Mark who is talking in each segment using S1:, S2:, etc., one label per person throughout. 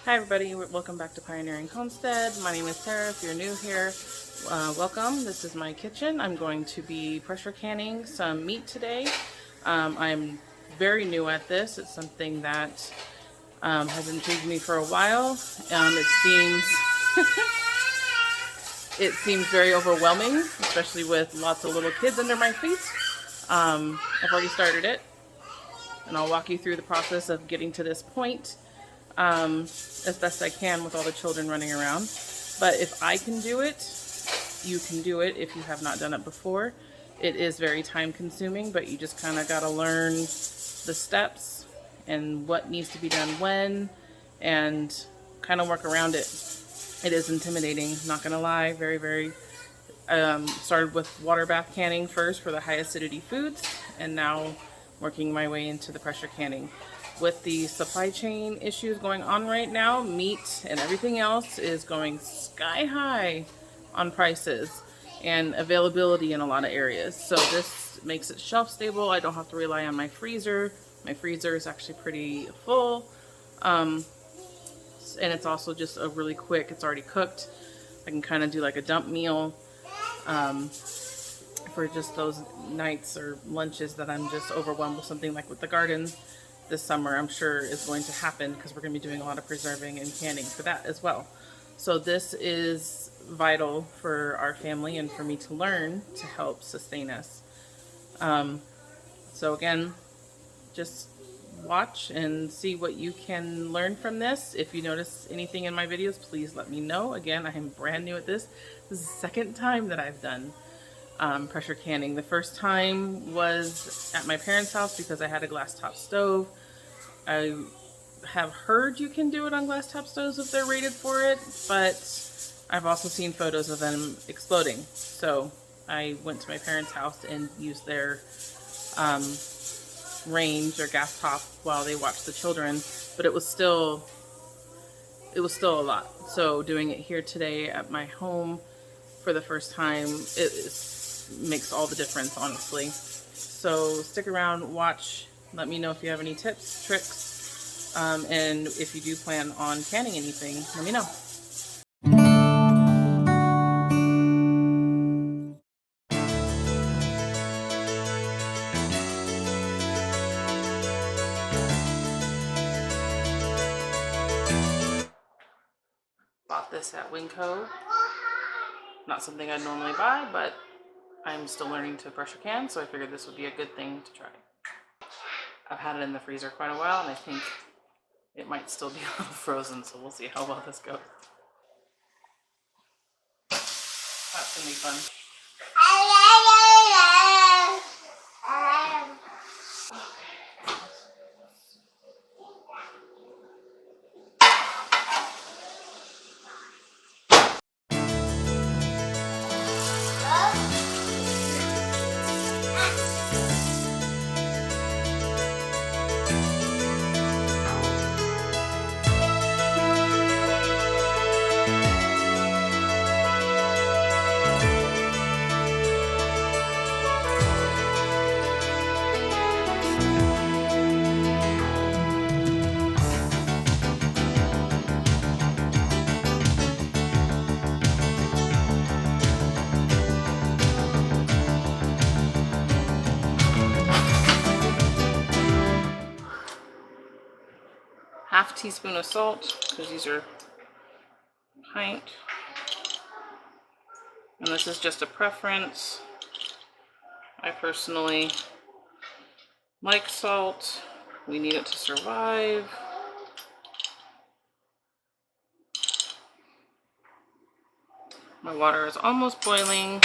S1: Hi everybody, welcome back to Pioneering Homestead. My name is Sarah. If you're new here, welcome. This is my kitchen. I'm going to be pressure canning some meat today. I'm very new at this. It's something that has intrigued me for a while. It seems very overwhelming, especially with lots of little kids under my feet. I've already started it, and I'll walk you through the process of getting to this point as best I can with all the children running around. But if I can do it, you can do it if you have not done it before. It is very time consuming, but you just kind of got to learn the steps and what needs to be done when, and kind of work around it. It is intimidating, not gonna lie. Very started with water bath canning first for the high acidity foods, and now working my way into the pressure canning. With the supply chain issues going on right now, meat and everything else is going sky high on prices and availability in a lot of areas. So this makes it shelf stable. I don't have to rely on my freezer. My freezer is actually pretty full. And it's also just a really quick, it's already cooked. I can kind of do like a dump meal for just those nights or lunches that I'm just overwhelmed with something, like with the garden this summer. I'm sure is going to happen because we're going to be doing a lot of preserving and canning for that as well. So this is vital for our family and for me to learn to help sustain us. So again, just watch and see what you can learn from this. If you notice anything in my videos, please let me know. Again, I am brand new at this. This is the second time that I've done pressure canning. The first time was at my parents' house because I had a glass top stove. I have heard you can do it on glass top stoves if they're rated for it, but I've also seen photos of them exploding. So I went to my parents' house and used their range or gas top while they watched the children, but it was still a lot. So doing it here today at my home for the first time, makes all the difference, honestly. So stick around, watch, let me know if you have any tips, tricks, and if you do plan on canning anything, let me know. Bought this at Winco. Not something I'd normally buy, but I'm still learning to pressure can, so I figured this would be a good thing to try. I've had it in the freezer quite a while, and I think it might still be a little frozen, so we'll see how well this goes. That's gonna be fun. Half teaspoon of salt, because these are pint. And this is just a preference. I personally like salt. We need it to survive. My water is almost boiling.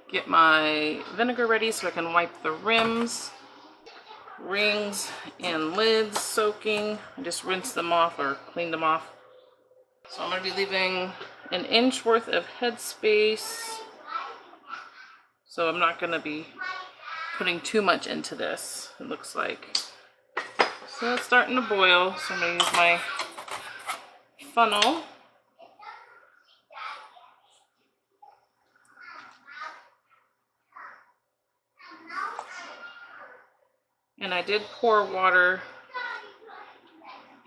S1: Get my vinegar ready so I can wipe the rims, rings, and lids soaking. I just rinsed them off or cleaned them off. So I'm going to be leaving an inch worth of headspace. So I'm not going to be putting too much into this, it looks like. So it's starting to boil, so I'm going to use my funnel. And I did pour water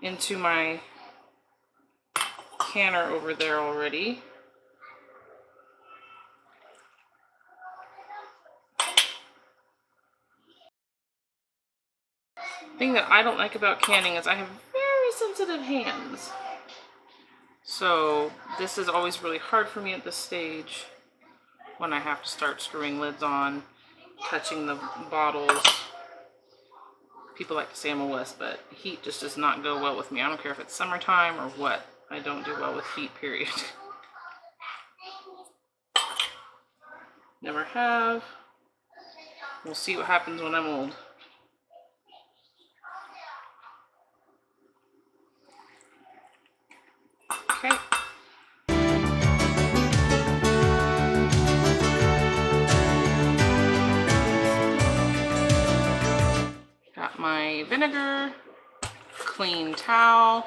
S1: into my canner over there already. The thing that I don't like about canning is I have very sensitive hands. So this is always really hard for me at this stage when I have to start screwing lids on, touching the bottles. People like to say I'm a wuss, but heat just does not go well with me. I don't care if it's summertime or what. I don't do well with heat, period. Never have. We'll see what happens when I'm old. Okay. Got my vinegar, clean towel.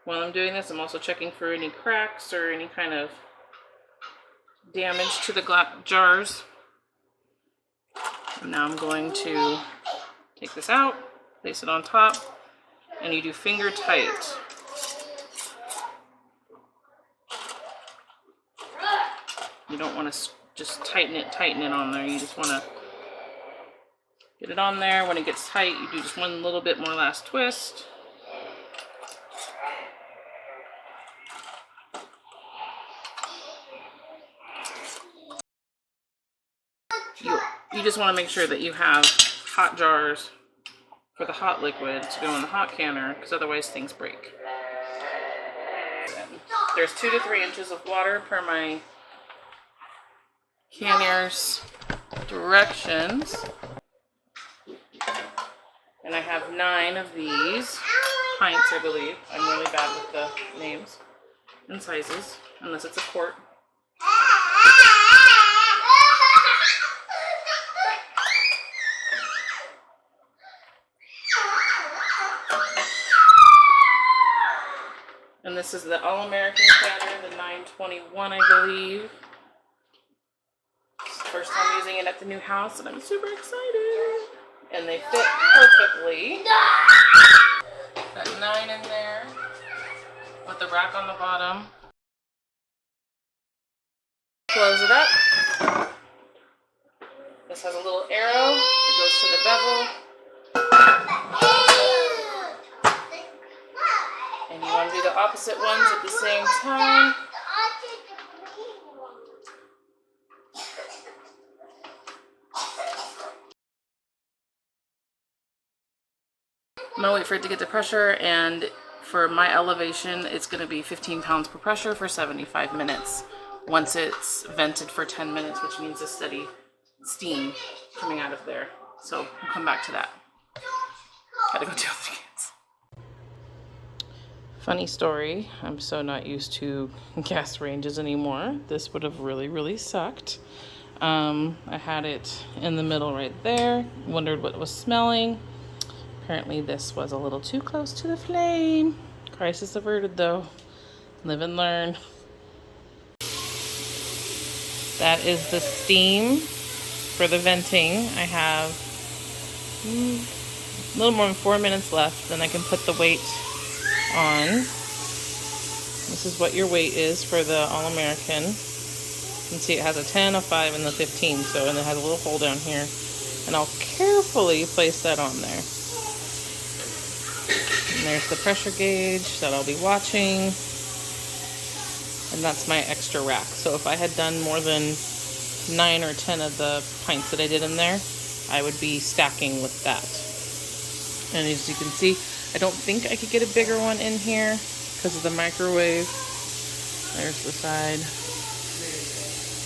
S1: While I'm doing this, I'm also checking for any cracks or any kind of damage to the jars. And now I'm going to take this out, place it on top, and you do finger tight. You don't want to just tighten it on there. You just want to get it on there. When it gets tight, you do just one little bit more last twist. You just want to make sure that you have hot jars for the hot liquid to go in the hot canner, because otherwise things break. There's 2 to 3 inches of water per my canner's directions. And I have 9 of these pints, I believe. I'm really bad with the names and sizes, unless it's a quart. And this is the All-American canner, the 921, I believe. It's the first time using it at the new house, and I'm super excited. And they fit perfectly. Got 9 in there with the rack on the bottom. Close it up. This has a little arrow that goes to the bevel. And you want to do the opposite ones at the same time. I'm going to wait for it to get to pressure, and for my elevation, it's going to be 15 pounds per pressure for 75 minutes. Once it's vented for 10 minutes, which means a steady steam coming out of there. So we'll come back to that. Gotta go deal with the kids. Funny story, I'm so not used to gas ranges anymore. This would have really sucked. I had it in the middle right there, wondered what was smelling. Apparently this was a little too close to the flame. Crisis averted though. Live and learn. That is the steam for the venting. I have a little more than 4 minutes left, then I can put the weight on. This is what your weight is for the All-American. You can see it has a 10, a 5, and the 15. So, and it has a little hole down here. And I'll carefully place that on there. And there's the pressure gauge that I'll be watching. And that's my extra rack. So if I had done more than 9 or 10 of the pints that I did in there, I would be stacking with that. And as you can see, I don't think I could get a bigger one in here because of the microwave. There's the side.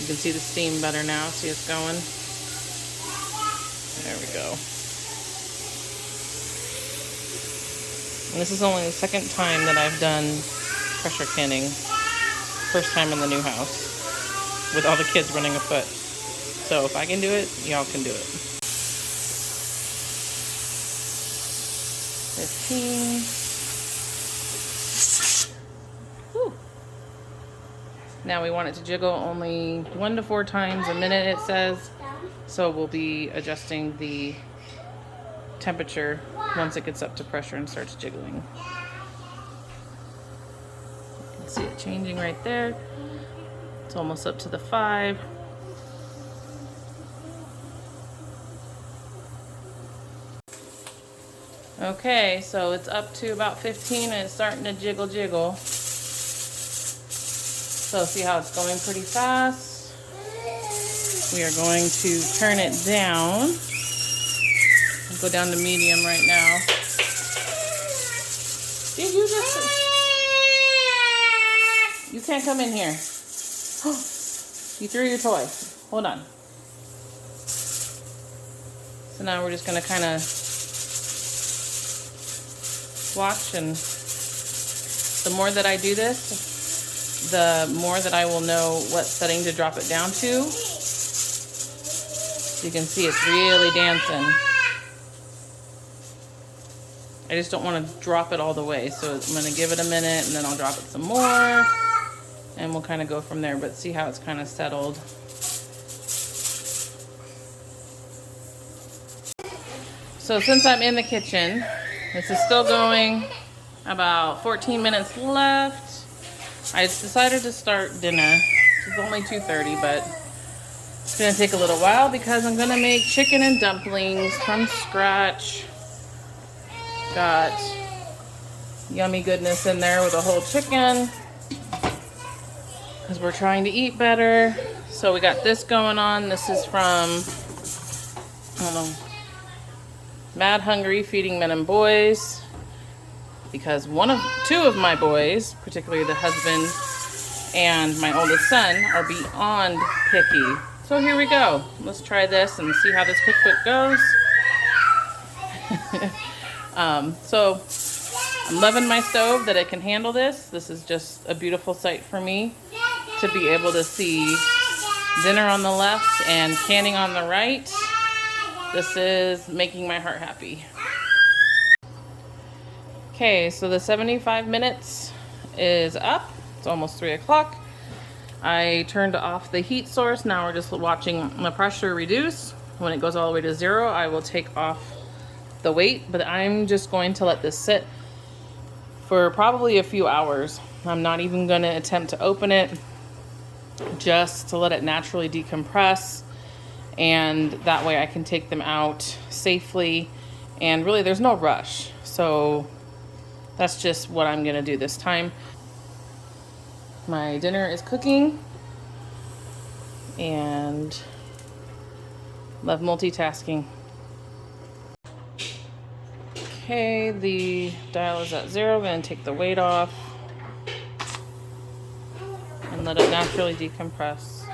S1: You can see the steam better now. See it's going? There we go. And this is only the second time that I've done pressure canning. First time in the new house with all the kids running afoot. So if I can do it, y'all can do it. 15. Whew. Now we want it to jiggle only 1 to 4 times a minute, it says. So we'll be adjusting the temperature once it gets up to pressure and starts jiggling. You can see it changing right there. It's almost up to the 5. Okay, so it's up to about 15 and it's starting to jiggle. So see how it's going pretty fast? We are going to turn it down. I'll go down to medium right now. Did you just... You can't come in here. You threw your toy. Hold on. So now we're just going to kind of watch, and the more that I do this, the more that I will know what setting to drop it down to. So you can see it's really dancing. I just don't want to drop it all the way, so I'm going to give it a minute and then I'll drop it some more and we'll kind of go from there, but see how it's kind of settled. So since I'm in the kitchen, this is still going, about 14 minutes left. I decided to start dinner. It's only 2:30, but it's gonna take a little while because I'm gonna make chicken and dumplings from scratch. Got yummy goodness in there with a whole chicken because we're trying to eat better. So we got this going on. This is from, I don't know, Mad Hungry Feeding Men and Boys, because two of my boys, particularly the husband and my oldest son, are beyond picky. So here we go. Let's try this and see how this cookbook goes. So I'm loving my stove that it can handle this. This is just a beautiful sight for me to be able to see dinner on the left and canning on the right. This is making my heart happy. Okay, so the 75 minutes is up. It's almost 3 o'clock. I turned off the heat source. Now we're just watching the pressure reduce. When it goes all the way to 0, I will take off the weight, but I'm just going to let this sit for probably a few hours. I'm not even going to attempt to open it, just to let it naturally decompress, and that way I can take them out safely. And really there's no rush, so that's just what I'm gonna do this time. My dinner is cooking, and love multitasking. Okay, the dial is at 0. I'm gonna take the weight off and let it naturally decompress.